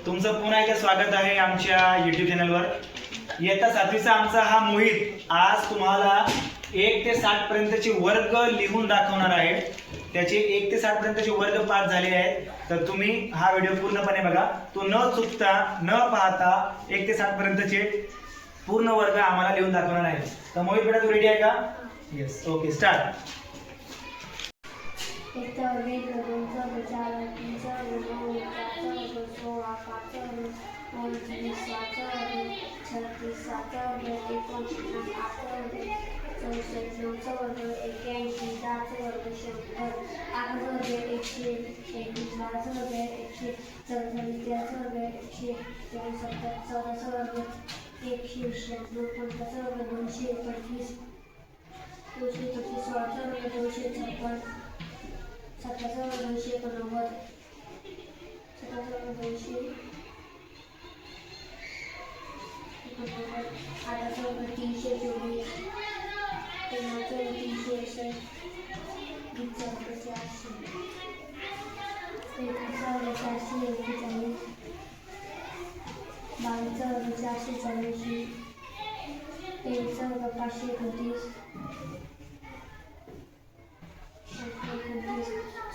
तुमचं पुन्हा एकदा स्वागत आहे आमच्या YouTube चॅनलवर। इयत्ता 7वीचा आमचा हा मोहित आज तुम्हाला 1 ते 60 पर्यंतचे वर्ग लिहून दाखवणार आहे। त्याचे 1 ते 60 पर्यंतचे वर्ग पाठ झाले आहेत, तर तुम्ही हा व्हिडिओ पूर्णपणे बघा। तो न चुकता न पाहता 1 ते 60 पर्यंतचे पूर्ण वर्ग आम्हाला लिहून दाखवणार आहे। तर मोहित बेटा तू रेडी आहे का? Yes, okay, start.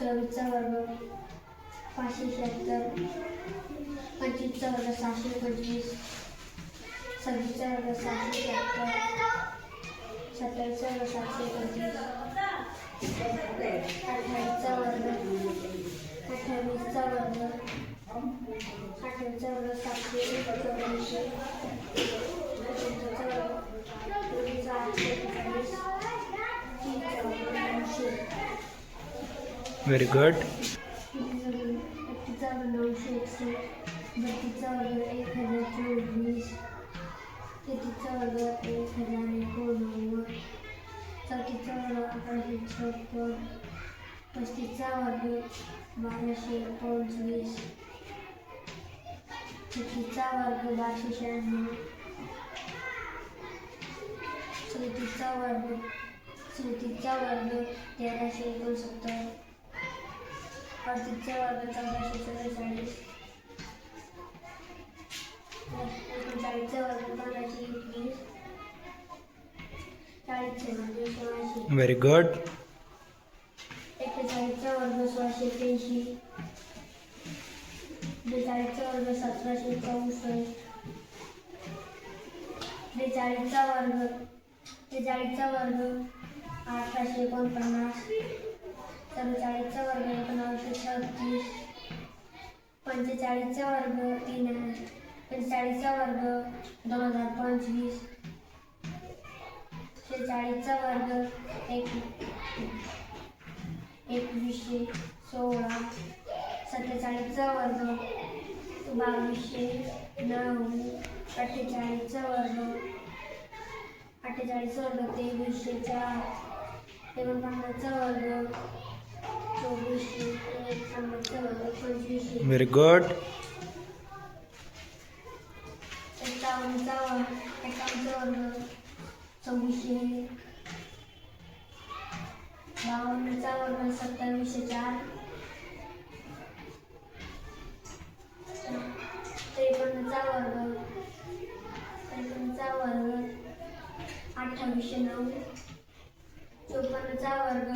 चौवीसचा वर्ग 576, 25चा वर्ग 625, 26चा वर्ग 770, 27चा वर्ग 725, 28चा वर्ग 28चा वर्ग 784, व्हेरी गुड। 961, 32चा वर्ग 1024, 33चा वर्ग 1089, 34चा वर्ग 1156, 35चा वर्ग 1225, 36चा वर्ग 1296, 37चा वर्ग 1369, 38चा वर्ग 1444, 39चा वर्ग 1521, 40चा वर्ग 1600, व्हेरी गुड। 41चा वर्ग 1683, 42चा वर्ग 1764, 43चा वर्ग 1849, 44चा वर्ग 1936, 45चा वर्ग 45चा वर्ग 2025, 46चा वर्ग 2116, 47चा वर्ग 2209, 48चा वर्ग 2304, 49चा वर्ग 2400, 51चा वर्ग 2500, व्हेरी गुड। 51चा वर्ग 2600, 52चा वर्ग 2704, 53चा वर्ग 2809, 54चा वर्ग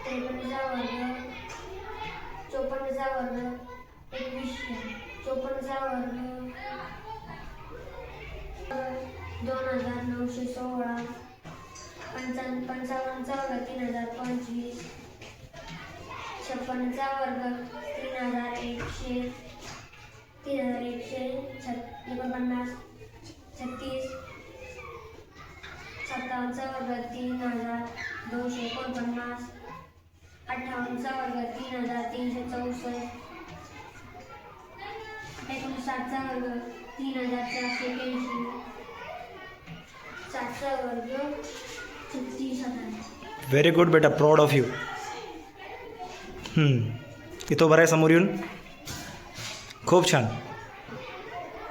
54चा वर्ग 2100, 54चा वर्ग 2916, 55चा वर्ग 3025, 56चा वर्ग 3100, 3149, 36, 57चा वर्ग 3249, 58चा वर्ग 3364, 59चा वर्ग 3483, 7चा वर्ग 36,000। व्हेरी गुड बेटा, प्राऊड ऑफ यू। इथं बरं आहे समोर येऊन, खूप छान।